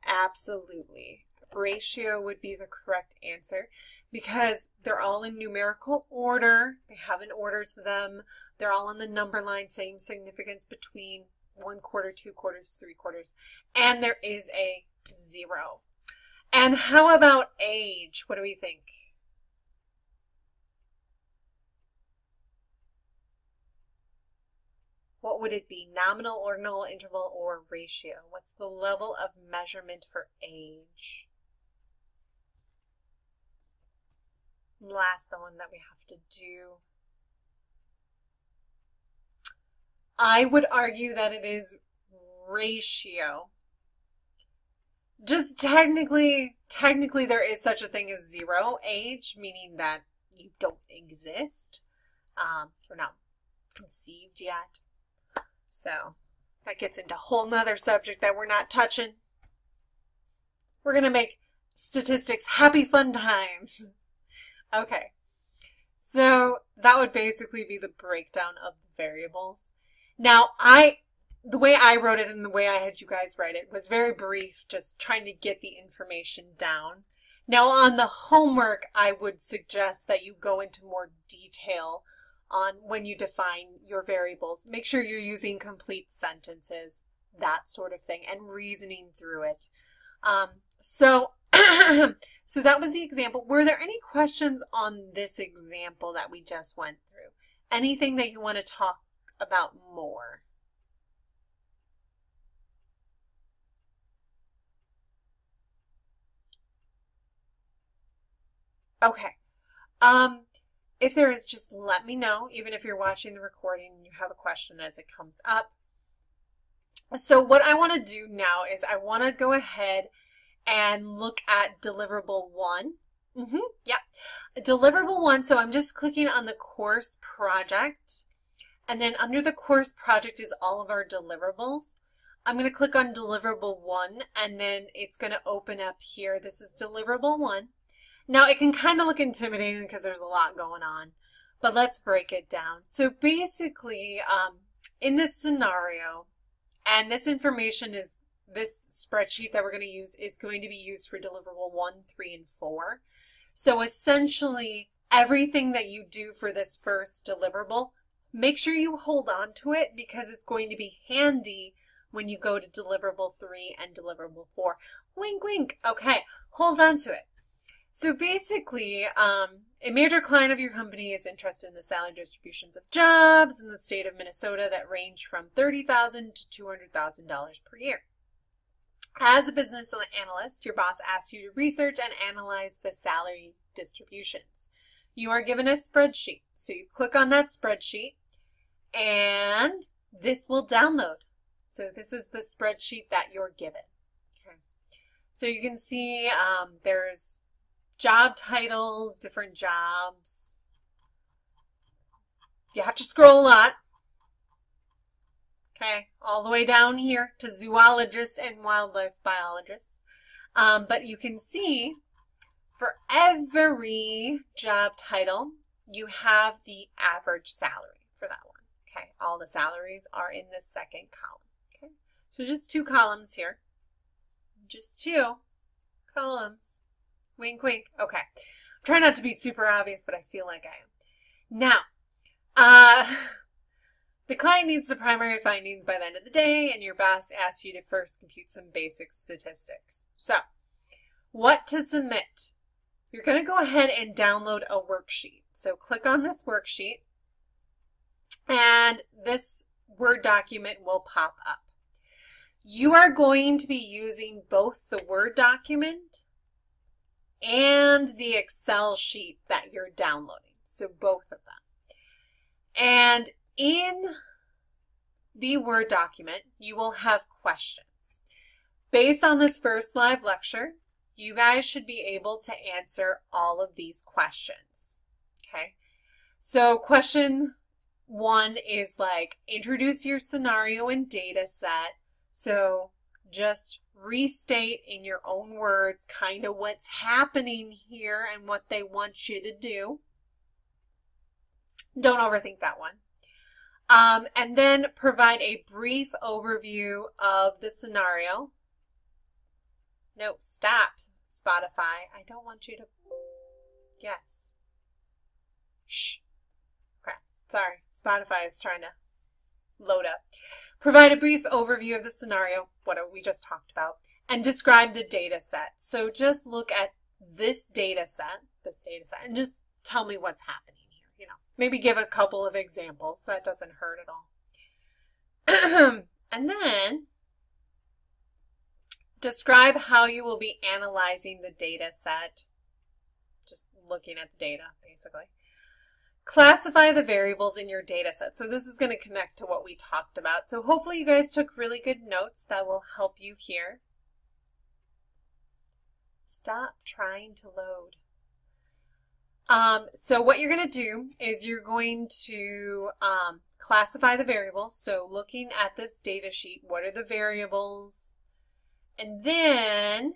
Absolutely. Ratio would be the correct answer because they're all in numerical order. They have an order to them. They're all on the number line, same significance between 1/4, 2/4, 3/4, and there is a 0. And how about age? What do we think? What would it be? Nominal, ordinal, interval, or ratio? What's the level of measurement for age? Last, the one that we have to do. I would argue that it is ratio. Just technically there is such a thing as 0 age, meaning that you don't exist. You're not conceived yet. So that gets into a whole nother subject that we're not touching. We're going to make statistics happy fun times. Okay, so that would basically be the breakdown of the variables. Now, the way I wrote it and the way I had you guys write it was very brief, just trying to get the information down. Now, on the homework, I would suggest that you go into more detail on when you define your variables. Make sure you're using complete sentences, that sort of thing, and reasoning through it. So that was the example. Were there any questions on this example that we just went through? Anything that you want to talk about more? Okay. If there is, just let me know, even if you're watching the recording and you have a question as it comes up. So what I want to do now is I want to go ahead and look at deliverable 1. Yep. Deliverable 1, so I'm just clicking on the course project, and then under the course project is all of our deliverables. I'm going to click on deliverable 1, and then it's going to open up here. This is deliverable 1. Now it can kind of look intimidating because there's a lot going on, but let's break it down. So basically, in this scenario, and this information is, this spreadsheet that we're going to use is going to be used for deliverable 1, 3, and 4. So essentially, everything that you do for this first deliverable, make sure you hold on to it because it's going to be handy when you go to deliverable 3 and deliverable 4. Wink, wink. Okay, hold on to it. So basically, a major client of your company is interested in the salary distributions of jobs in the state of Minnesota that range from $30,000 to $200,000 per year. As a business analyst, your boss asks you to research and analyze the salary distributions. You are given a spreadsheet. So you click on that spreadsheet and this will download. So this is the spreadsheet that you're given. Okay. So you can see there's job titles, different jobs. You have to scroll a lot. Okay, all the way down here to zoologists and wildlife biologists. But you can see for every job title, you have the average salary for that one. Okay, all the salaries are in the second column. Okay, so just 2 columns here. Just 2 columns. Wink, wink. Okay, I'm trying not to be super obvious, but I feel like I am. Now, the client needs the primary findings by the end of the day, and your boss asks you to first compute some basic statistics. So, what to submit? You're going to go ahead and download a worksheet. So click on this worksheet, and this Word document will pop up. You are going to be using both the Word document and the Excel sheet that you're downloading. So both of them. And in the Word document, you will have questions. Based on this first live lecture, you guys should be able to answer all of these questions. Okay, so question 1 is like, introduce your scenario and data set. So just restate in your own words kind of what's happening here and what they want you to do. Don't overthink that one. And then provide a brief overview of the scenario. No, stop, Spotify. I don't want you to. Yes. Shh. Okay. Sorry. Spotify is trying to load up. Provide a brief overview of the scenario, what we just talked about, and describe the data set. So just look at this data set, and just tell me what's happening here. You know, maybe give a couple of examples. That doesn't hurt at all. And then describe how you will be analyzing the data set, just looking at the data, basically. Classify the variables in your data set. So this is going to connect to what we talked about. So hopefully you guys took really good notes that will help you here. Stop trying to load. So what you're going to do is you're going to classify the variables. So looking at this data sheet, what are the variables? And then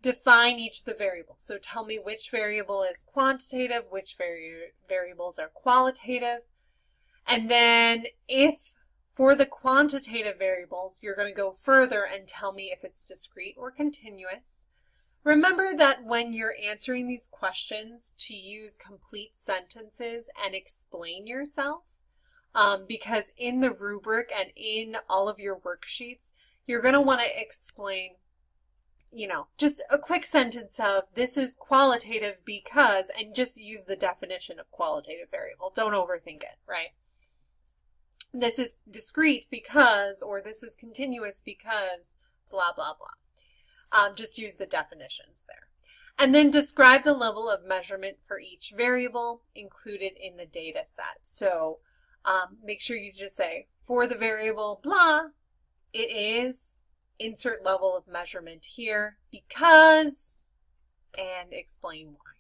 define each of the variables. So tell me which variable is quantitative, which variables are qualitative. And then if for the quantitative variables, you're going to go further and tell me if it's discrete or continuous. Remember that when you're answering these questions to use complete sentences and explain yourself, because in the rubric and in all of your worksheets, you're going to want to explain, you know, just a quick sentence of this is qualitative because, and just use the definition of qualitative variable. Don't overthink it, right? This is discrete because, or this is continuous because, blah, blah, blah. Just use the definitions there. And then describe the level of measurement for each variable included in the data set. So make sure you just say, for the variable blah, it is insert level of measurement here because, and explain why.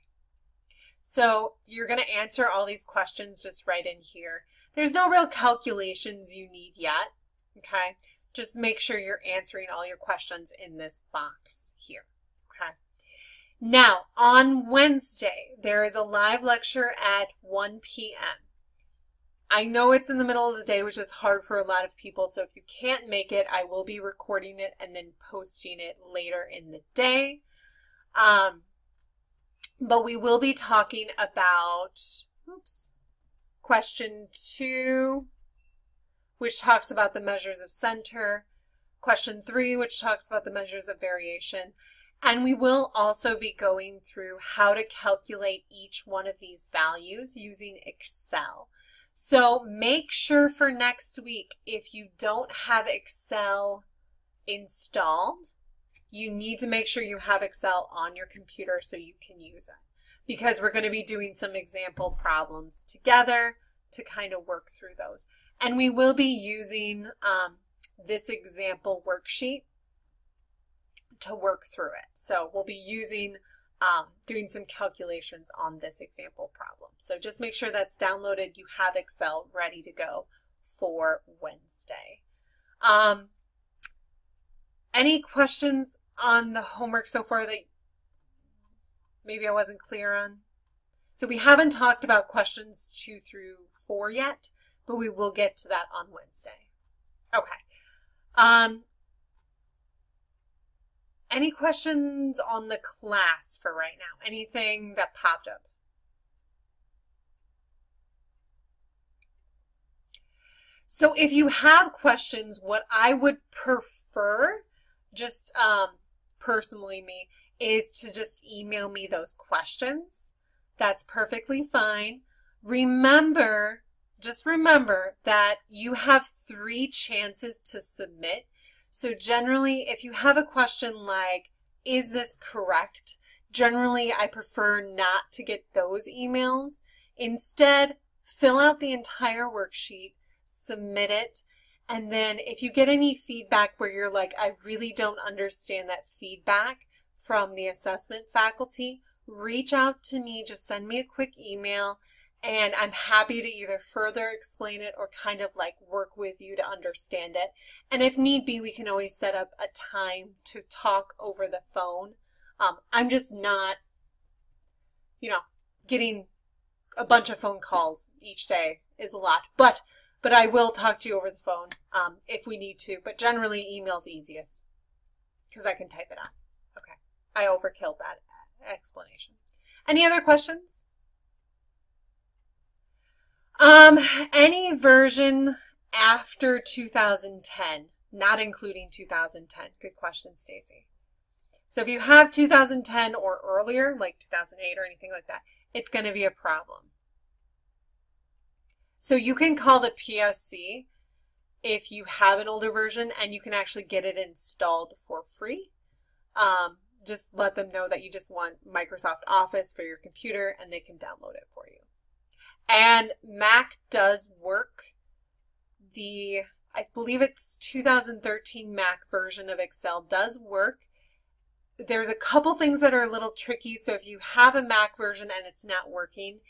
So you're going to answer all these questions just right in here. There's no real calculations you need yet, okay? Just make sure you're answering all your questions in this box here, okay? Now, on Wednesday, there is a live lecture at 1 p.m. I know it's in the middle of the day, which is hard for a lot of people, so if you can't make it, I will be recording it and then posting it later in the day. But we will be talking about, question 2, which talks about the measures of center, question 3, which talks about the measures of variation, and we will also be going through how to calculate each one of these values using Excel. So make sure for next week, if you don't have Excel installed, you need to make sure you have Excel on your computer so you can use it, because we're going to be doing some example problems together to kind of work through those. And we will be using this example worksheet to work through it. So we'll be using, doing some calculations on this example problem. So just make sure that's downloaded. You have Excel ready to go for Wednesday. Any questions on the homework so far that maybe I wasn't clear on? So we haven't talked about questions 2 through 4 yet, but we will get to that on Wednesday. Okay. Any questions on the class for right now? Anything that popped up? So if you have questions, what I would prefer, just personally me, is to just email me those questions. That's perfectly fine. Just remember that you have 3 chances to submit. So generally, if you have a question like, is this correct? Generally, I prefer not to get those emails. Instead, fill out the entire worksheet, submit it, and then if you get any feedback where you're like, I really don't understand that feedback from the assessment faculty, reach out to me, just send me a quick email, and I'm happy to either further explain it or kind of like work with you to understand it. And if need be, we can always set up a time to talk over the phone. I'm just not, getting a bunch of phone calls each day is a lot, but I will talk to you over the phone if we need to, but generally email's easiest because I can type it out. Okay, I overkilled that explanation. Any other questions? Any version after 2010, not including 2010. Good question, Stacy. So if you have 2010 or earlier, like 2008 or anything like that, it's going to be a problem. So you can call the PSC if you have an older version, and you can actually get it installed for free. Just let them know that you just want Microsoft Office for your computer, and they can download it for you. And Mac does work. I believe it's 2013 Mac version of Excel does work. There's a couple things that are a little tricky, so if you have a Mac version and it's not working,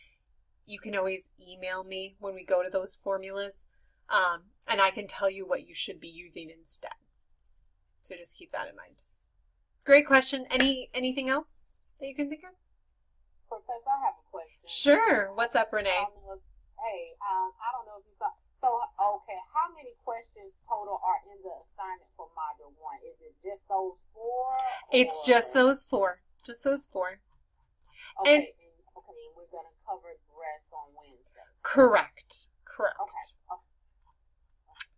you can always email me when we go to those formulas, and I can tell you what you should be using instead. So just keep that in mind. Great question. Anything else that you can think of? Professor, I have a question. Sure. What's up, Renee? I don't know if you saw. So, okay, how many questions total are in the assignment for Module 1? Is it just those 4? It's just those 4. Just those 4. Okay, and we're going to cover the rest on Wednesday. Correct. Correct. Okay.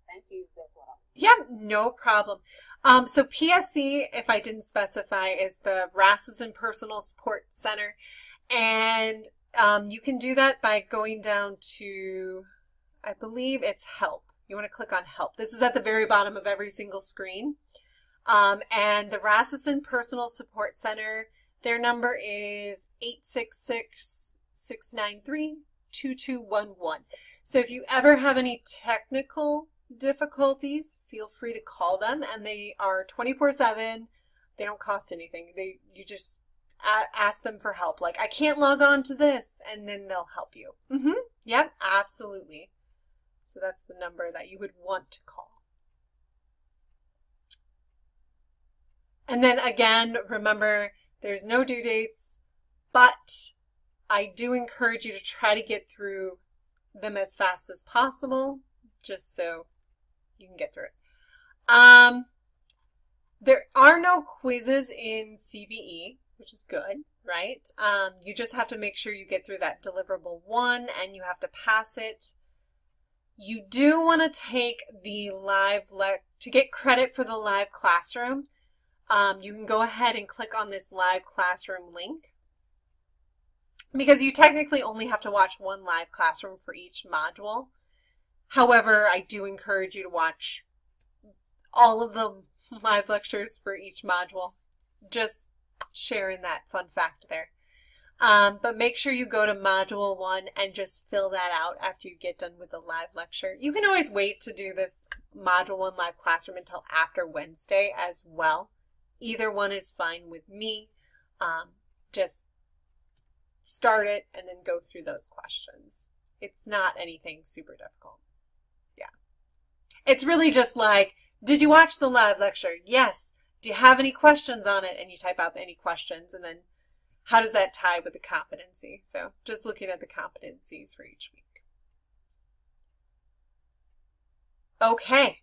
Thank you. That's what I'm... Yep, no problem. So PSC, if I didn't specify, is the Rasmussen Personal Support Center. And you can do that by going down to, I believe it's Help. You want to click on Help. This is at the very bottom of every single screen. And the Rasmussen Personal Support Center, their number is 866-693-2211. So if you ever have any technical difficulties, feel free to call them, and they are 24/7. They don't cost anything. You just ask them for help. Like, I can't log on to this, and then they'll help you. Yep, absolutely. So that's the number that you would want to call. And then again, remember, there's no due dates, but I do encourage you to try to get through them as fast as possible, just so you can get through it. There are no quizzes in CBE, which is good, right? You just have to make sure you get through that deliverable 1 and you have to pass it. You do want to take the to get credit for the live classroom. You can go ahead and click on this live classroom link, because you technically only have to watch 1 live classroom for each module. However, I do encourage you to watch all of the live lectures for each module. Just sharing that fun fact there. But make sure you go to Module 1 and just fill that out after you get done with the live lecture. You can always wait to do this Module 1 live classroom until after Wednesday as well. Either one is fine with me. Just start it and then go through those questions. It's not anything super difficult. Yeah. It's really just like, did you watch the live lecture? Yes. Do you have any questions on it? And you type out any questions, and then how does that tie with the competency? So just looking at the competencies for each week. Okay.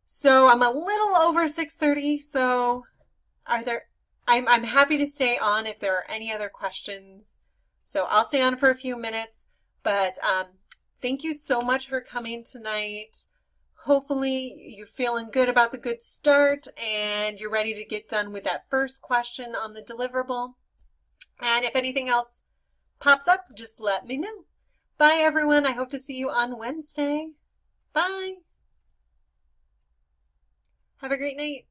So I'm a little over 6:30, so I'm happy to stay on if there are any other questions. So I'll stay on for a few minutes, but thank you so much for coming tonight. Hopefully you're feeling good about the good start and you're ready to get done with that first question on the deliverable. And if anything else pops up, just let me know. Bye everyone. I hope to see you on Wednesday. Bye. Have a great night.